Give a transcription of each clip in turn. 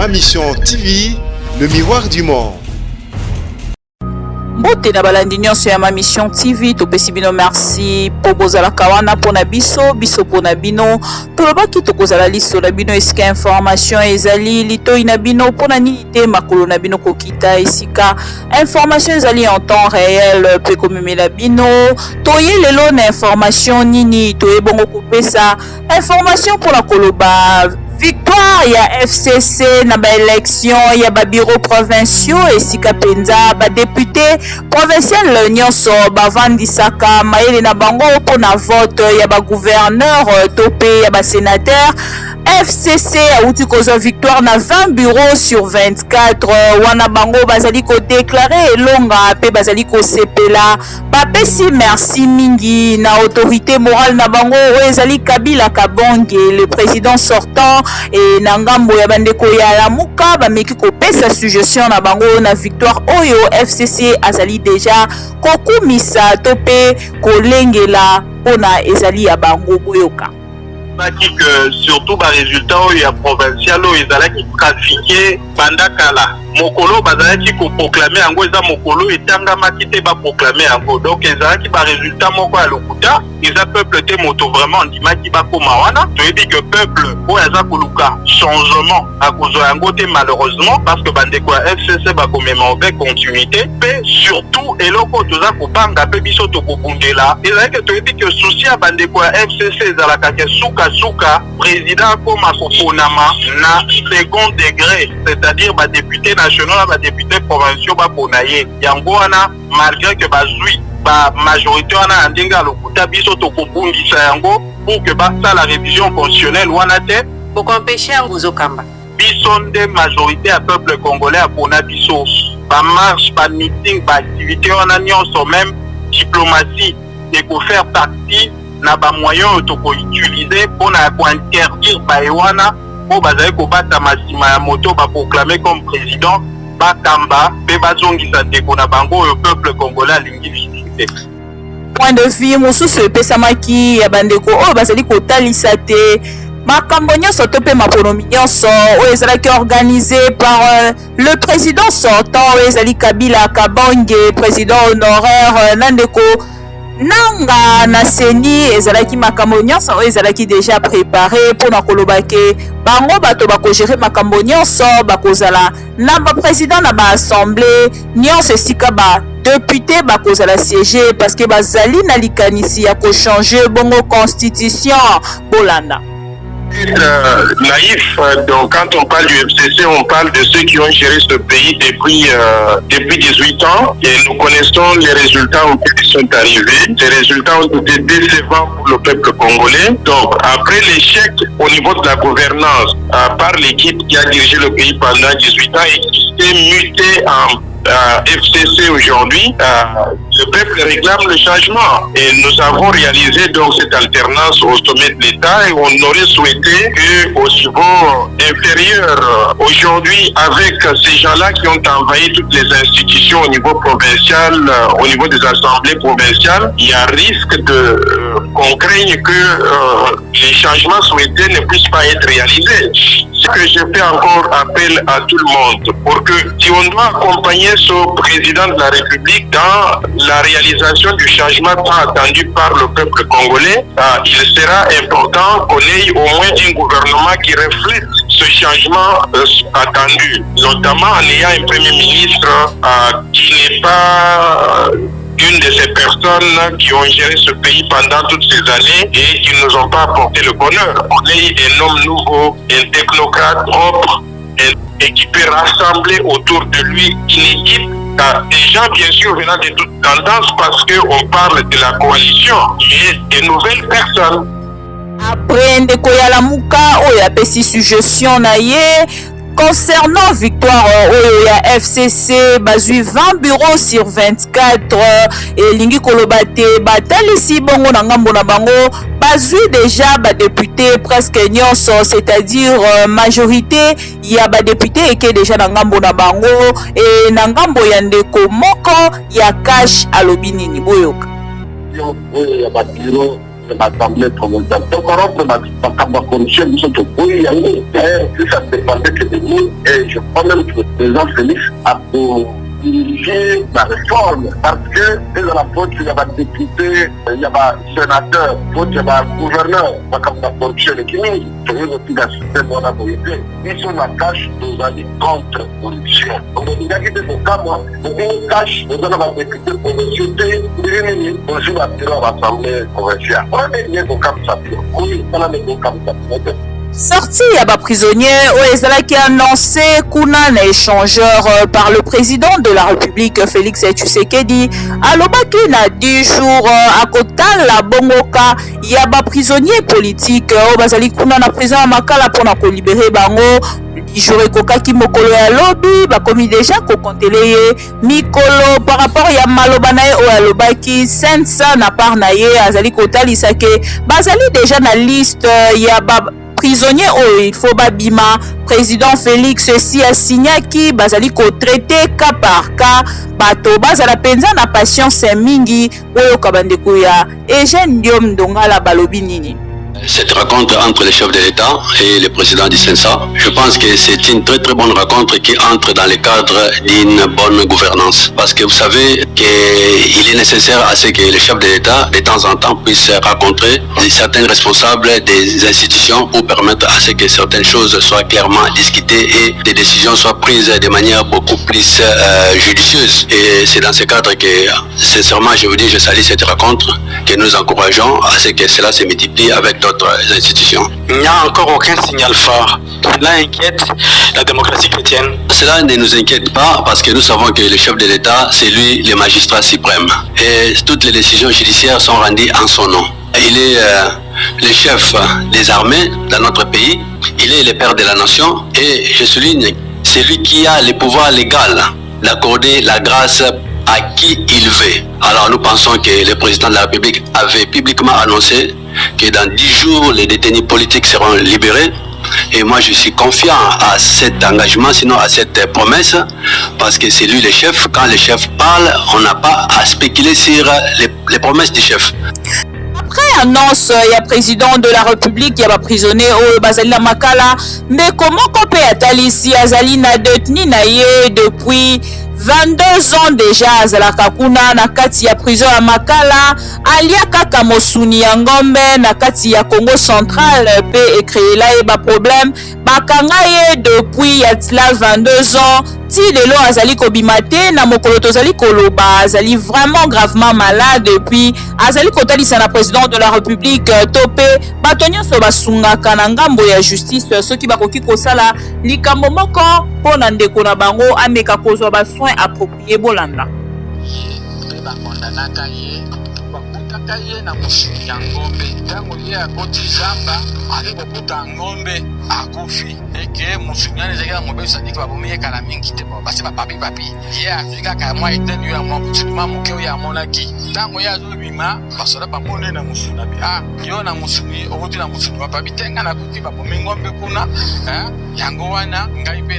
Ma Mission TV, le miroir du monde. Bote na balandi nyonso ya Ma Mission TV topesi bino merci po bozala kawana pona biso pona bino tolobaki tokozala liso na bino esika information ezali litoi na bino pona nini te makolo na bino kokita esika information ezali en temps réel pe komemela bino toye lelo na information nini toye bongo kopesa information pona koloba victoire ya FCC na ba élection ya ba bureau provinciaux esika penza ba député provincial nyonso bavandisaka mayele na bango pona vote ya ba gouverneur topé ya ba sénateur. FCC auti kozwa victoire na 20 bureaux sur 24 wana bango bazali ko déclarer elonga pe bazali ko sepela bapesi merci mingi na autorité morale na bango ezali Kabila Kabonge le président sortant et na ngambo ya bandeko ya Lamuka bameki kopesa suggestion na bango na victoire oyo FCC azali déjà kokumisa tope kolengela pona ezali ya bango boyoka. Que surtout ba résultat il y a provincial ils allaient qui trafiquer bandakala mokolo bazalaki ko proclamer yango eza mokolo etanga makite ba proclamer yango donc ezala ki ba résultat moko ya lokuta eza peuple te moto vraiment ndimaki ba koma wana to dit que peuple o eza koluka changement à cause yango te malheureusement parce que bandeko ya FCC ba komema avec continuité pe surtout eloko toza ko banga pe biso to kokundela ezala que to dit que souci ya bandeko ya FCC ezala ka suka président koma koponama na second degré c'est-à-dire ba député national ba député provinciaux ba ponaye yango wana malgré que bazui ba majorité wana ndinga lokuta biso to kobundisa yango pour que ba ça la révision constitutionnelle wana te pour empêcher nguzo kamba biso nde majorité à peuple congolais a pona biso ba marche ba meeting ba activité wana nyonso même diplomatie et ko faire partie na ba moyen to ko utiliser pour na ko interdire ba ewana po bazali ko bata masima ya moto ba proclamer comme président ba kamba pe bazongisa ndeko na bango au peuple congolais lingi visiter. Point de vue mosusu epesamaki ya bandeko oyo bazali kotalisa te makambo nyonso to pe maponomi nyonso oyo ezalaki organisé par le président sortant oyo ezali Kabila Kabonge président honoraire na ndeko nanga na seni ezalaki makambo nyonso oyo ezalaki déjà préparé pona koloba ke bango bato bakogere makambo nyonso bakozala na ba président na ba assemblée nyonso esika ba député bakozala siéger parce que bazali na likanisi ya ko changer bongo constitution bolanda. Naïf, donc quand on parle du FCC, on parle de ceux qui ont géré ce pays depuis 18 ans et nous connaissons les résultats auxquels ils sont arrivés. Ces résultats ont été décevants pour le peuple congolais. Donc après l'échec au niveau de la gouvernance par l'équipe qui a dirigé le pays pendant 18 ans et qui s'est muté en FCC aujourd'hui, le peuple réclame le changement et nous avons réalisé donc cette alternance au sommet de l'État et on aurait souhaité qu'au niveau inférieur aujourd'hui avec ces gens-là qui ont envahi toutes les institutions au niveau provincial, au niveau des assemblées provinciales, il y a risque qu'on craigne que les changements souhaités ne puissent pas être réalisés. Ce que je fais encore appel à tout le monde pour que si on doit accompagner ce président de la République dans la réalisation du changement tant attendu par le peuple congolais, il sera important qu'on ait au moins un gouvernement qui reflète ce changement attendu, notamment en ayant un premier ministre qui n'est pas une de ces personnes qui ont géré ce pays pendant toutes ces années et qui ne nous ont pas apporté le bonheur. On est un homme nouveau, un technocrate propre et qui peut rassembler autour de lui une équipe des gens bien sûr venant de toutes tendances parce qu'on parle de la coalition et de nouvelles personnes. Après ndeko ya Lamuka oyo apesi suggestion na ye concernant victoire oyo ya FCC bazui 20 bureaux sur 24 elingi koloba te batalisi bongo na ngambo na bango bazui déjà ba député presque nyonso c'est-à-dire majorité ya ba député eke déjà na ngambo na bango et na ngambo ya ndeko moko ya cash alobi nini boyoka ya ba bureau l'Assemblée provinciale. Donc, la corruption, oui, ça dépendait que de nous. Et je crois même que le président Félix a pour diriger la réforme parce que dans la faute, il y a des députés, il y a des sénateurs, il y a des gouverneurs, comme la corruption qui nous, c'est aussi dans le système de la vérité. Ils sont la tâche de aller contre la corruption. Donc, il y a des cas, on cache, on a des députés provinciaux, on joue la tireur à l'Assemblée provinciale. On a des cas comme ça, oui, on a des cas comme ça. Sorti à bas prisonnier qui a annoncé kuna na échangeur par le président de la République Félix Tshisekedi alobaki na 10 jours à kotala bongoka ya bas prisonnier politique o bazali kuna na président makala pona ko libérer bango jour ekokaki mokolo ya lobi bakomi déjà kokontele ye mikolo par rapport ya maloba na ye o alobaki sensa na part na ye azali kotalisa ke bazali déjà na liste ya prisonnier il faut babima président Félix si asignaki bazali ko traiter cas par cas bato bazala penza na patience mingi oyo kabandeko ya Eugène Diom Ndongala balobi nini. Cette rencontre entre le chef de l'État et le président du CENSA, je pense que c'est une très bonne rencontre qui entre dans le cadre d'une bonne gouvernance. Parce que vous savez qu'il est nécessaire à ce que le chef de l'État, de temps en temps, puisse rencontrer certains responsables des institutions pour permettre à ce que certaines choses soient clairement discutées et des décisions soient prises de manière beaucoup plus judicieuse. Et c'est dans ce cadre que, sincèrement, je vous dis, je salue cette rencontre, que nous encourageons à ce que cela se multiplie avec d'autres institutions. Il n'y a encore aucun signal fort. Cela inquiète la démocratie chrétienne. Cela ne nous inquiète pas parce que nous savons que le chef de l'État, c'est lui le magistrat suprême. Et toutes les décisions judiciaires sont rendues en son nom. Il est le chef des armées dans notre pays. Il est le père de la nation. Et je souligne, c'est lui qui a le pouvoir légal d'accorder la grâce à qui il veut. Alors nous pensons que le président de la République avait publiquement annoncé que dans 10 jours, les détenus politiques seront libérés. Et moi, je suis confiant à cet engagement, sinon à cette promesse, parce que c'est lui le chef. Quand le chef parle, on n'a pas à spéculer sur les promesses du chef. Après annonce, il y a président de la République, il y a prisonnier au Bazali la Makala, mais comment qu'on peut attendre ici Azali na détenu naie depuis 22 ans déjà azalaka kuna na kati ya prison ya Makala alia kaka mosuni ya ngombe na kati ya Congo central pe ekreela ye ba problème bakanga ye depuis ya 22 ans ti lelo azali kobimate na mokolo tozali koloba azali vraiment gravement malade depuis azali kotalisa na président de la République topé bato nyonso basungaka na ngambo ya justice soki bakoki kosala likambo moko pona ndeko na bango ameka kozwa ba soins appropriés bolanda ye bakondanaka ye bakutaka ye na mosuni ya ngombe ntango ye akoti zamba ali kokuta ngombe akufi eke mosuni wana ezalaki na mobebisa ndenge babomi yekala mingi te basi bapapi ye afikaka mwa eteni oyo ya mwa mosuni mwa moke oyo amonaki ntango ye azobima basoda bamone na mosuni abe yo na mosuni okuti na mosuni bapapi te ngai nakuti babomi ngombe kuna yango wana ngai mpe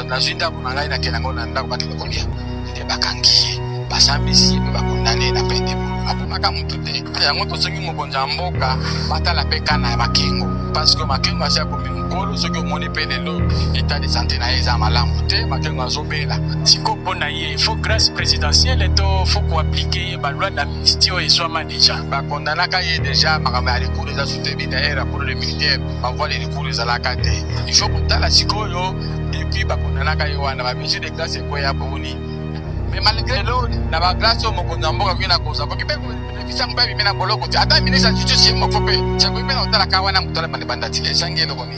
nazwi ndako na ngai nakende yango na ndako bakende kolia nde bakangi ye basambisi ye mpe bakondane ye na pende aponaka motu te yango tosongi mokonzi ya mboka batala mpe kana ya makengo parce que makengo asi akomi mokolo soki omoni mpe lelo etat de santé na ye eza malamu te makengo azobela siko mpo na ye faut grâce présidentielle to faut koaplike ye baloi d'amnistie oyo eswama deja bakondanaka ye deja makambo ya recours eza soutenu na ye rapport de militaire bavoi de recours ezalaka te il faut kotala sikoyo depuis bakondanaka ye wana bamesure de grâce ekoya boni mais malgré l'eau na ba grâce au mokonzi ya mboka kwina koza ko kipe bisango ba bimena boloko te ata ministre justice moko pe chango ipena otala kawana mutala bande bandati le sangelo koni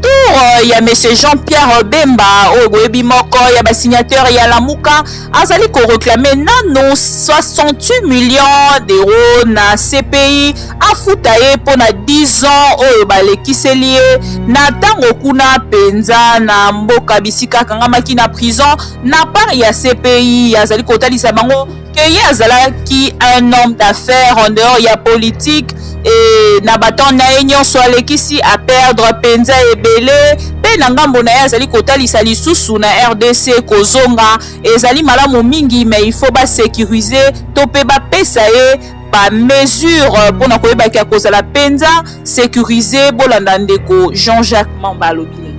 tour ya monsieur Jean-Pierre Bemba oyebi moko ya basignateur ya Lamuka azali ko réclamer nano 68 millions d'euros na CPI afuta ye pona 10 ans oyo balekiseli ye na tango kuna penza na mboka bisika kangamaki na prison na part ya CPI azali kotalisa bango que ye azalaki un homme d'affaires en dehors ya politique et na baton na ye nyonso alekisi a perdre penza ebele pe na ngambo na ye azali kotalisa lisusu na RDC kozonga ezali malamu mingi mais il faut ba sécuriser to pe ba pesa ye ba mesure pona koyebaki akozala penza sécurisé bolanda ndeko Jean-Jacques Mamba alobi.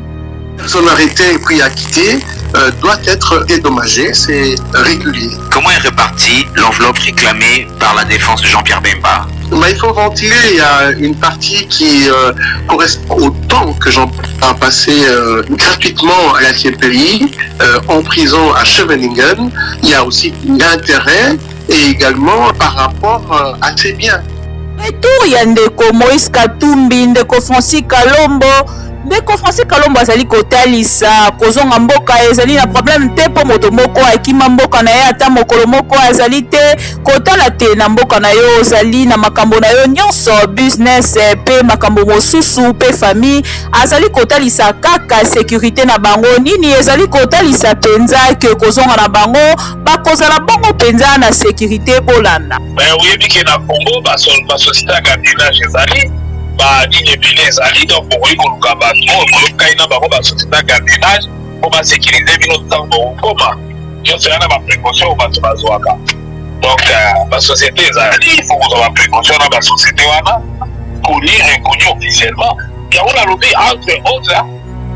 Son arrêté et puis acquitté doit être dédommagé, c'est régulier. Comment est répartie l'enveloppe réclamée par la défense de Jean-Pierre Bemba? Mais il faut ventiler, il y a une partie qui correspond au temps que Jean a passé gratuitement à la CPI, en prison à Scheveningen. Il y a aussi l'intérêt et également par rapport à ses biens. Retour ya ndeko Moïse Katumbi, ndeko Francis Kalombo. Ndeko Francis Kalombo azali kotalisa kozonga mboka ezali na problème te po moto moko akima mboka na ye ata mokolo moko azali te kotala te na mboka na yo ozali na makambo na yo nyonso business pe makambo mosusu pe famille azali kotalisa kaka sécurité na bango nini ezali kotalisa penza ke kozonga na bango bakozala bongo penza na sécurité bolanda. Oyebi ke na Congo basosité ya gardiennage ezali ligne ebele ezali donc bokoki koluka bato bolukai na bango basosité ya gardiennage mpo basécurize bino ntango bokokoma nyonso ya na baprécaution oyo bato bazwaka donc basociété ezali ifo kozwa baprécaution na basociété wana konire reconnu officiellement yango nalobi entre autres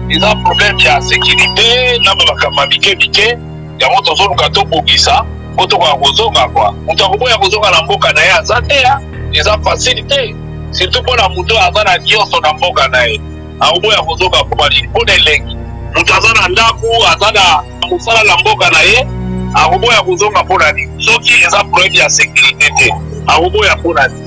eza problème ya sécurité na makambo mike yango tozoluka tobongisa po tokoka kozonga kwa moto akoboya kozonga na mboka na ye aza te eza facilité surtout mpona moto aza na nyonso na mboka na ye akoboya kozonga mpona elengi moto aza na ndako aza na mosala na mboka na ye akoboya kozonga mpona nini soki eza problème ya sécurité te akoboya mpona nini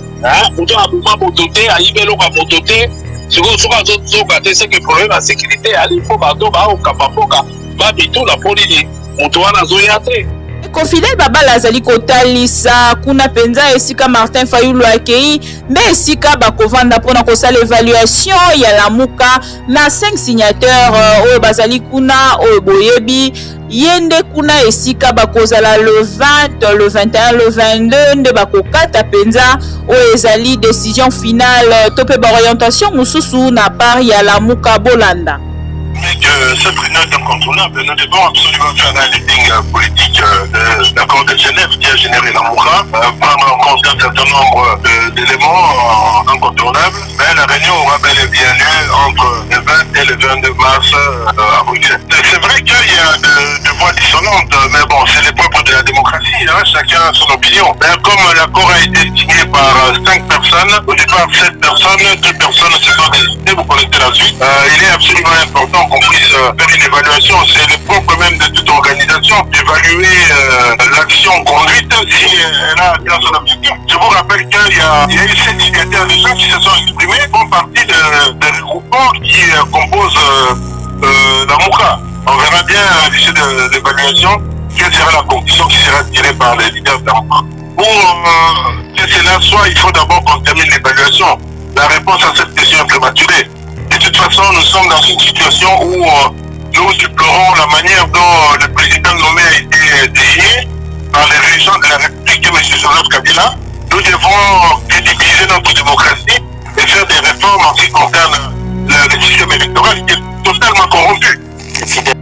moto abuma moto te ayiba eloko ya moto te sikoyo soki azozonga te seke problème ya sécurité ali mpo bato baokamba mboka babitula mpo nini moto wana azoya te. Confidel Babala azali kotalisa kuna penza esika Martin Fayulu akei mbe esika bakovanda pona kosala évaluation ya lamuka na 5 signateurs oyo bazali kuna oyo boyebi yende kuna esika bakozala le 20, le 21, le 22 nde bakokata penza oyo ezali décision finale to pe ba orientation mususu na part ya lamuka bolanda. Mais que cette réunion est incontournable. Nous devons absolument faire un leading politique de l'accord de Genève qui a généré la Moura, prendre en compte un certain nombre d'éléments incontournables. Mais la réunion aura bel et bien lieu entre le 20 et le 22 mars à Bruxelles. C'est vrai qu'il y a de voix dissonantes, mais bon, c'est les propres de la démocratie, chacun a son opinion. Mais comme l'accord a été signé par 5 personnes, au départ 7 personnes, 2 personnes se sont désistées, vous connaissez la suite. Il est absolument important qu'on puisse faire une évaluation. C'est le propre même de toute organisation d'évaluer l'action conduite si elle a atteint son objectif. Je vous rappelle qu'il y a eu 7 signataires de gens qui se sont exprimés font partie de groupements qui composent la MOUCA. On verra bien à l'issue de l'évaluation quelle sera la conclusion qui sera tirée par les leaders de la MOUCA. Pour que cela soit, il faut d'abord qu'on termine l'évaluation. La réponse à cette question est prématurée. De toute façon, nous sommes dans une situation où nous déplorons la manière dont le président nommé a été désigné par les dirigeants de la République, M. Joseph Kabila. Nous devons crédibiliser notre démocratie et faire des réformes en ce qui concerne le système électoral qui est totalement corrompu.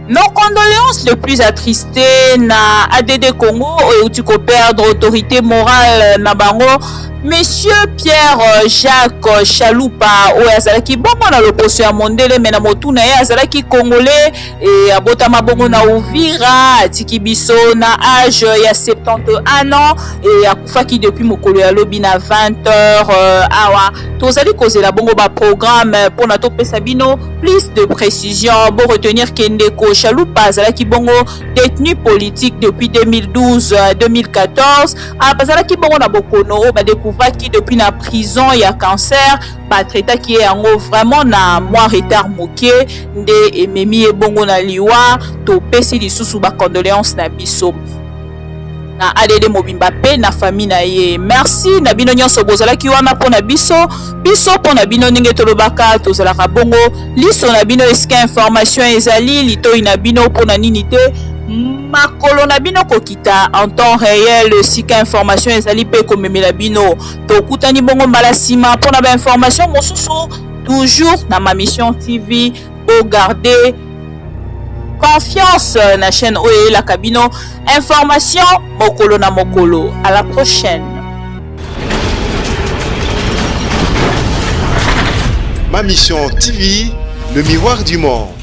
Nos condoléances les plus attristées na ADD Congo où tu peux perdre autorité morale na bango. Monsieur Pierre Jacques Chaloupa oyo azalaki bongo na loposo ya mondele me na motu na ye azalaki congolais et abotama bongo na Uvira atiki biso na âge ya 71 ans et akufaki depuis mokolo ya lobi na 20h awa tozali kozela bongo ba programme pona topesa bino plus de précision bo retenir que ndeko Chaloupa azalaki bongo détenu politique depuis 2012 2014 azalaki bongo na bokono ba qui depuis la prison il y a cancer batreta qui est en vraiment na moi retard moké nde ememi ebongo na liwa to pesi lisusu ba condoléances na biso na ADD Mobimba pe na famille na ye. Merci na bino nyonso bozalaki wana pona biso pona bino ndenge tolobaka tozalaka bongo liso na bino eska information ezali litoi na bino pona nini te makolo na bino kokita en temps réel sika information ezali pe komemela bino tokutani bongo mbala sima pona ba information mosusu toujours na ma mission TV pour garder confiance na chaîne oyo la cabino information mokolo na mokolo. À la prochaine. Ma Mission TV, le miroir du monde.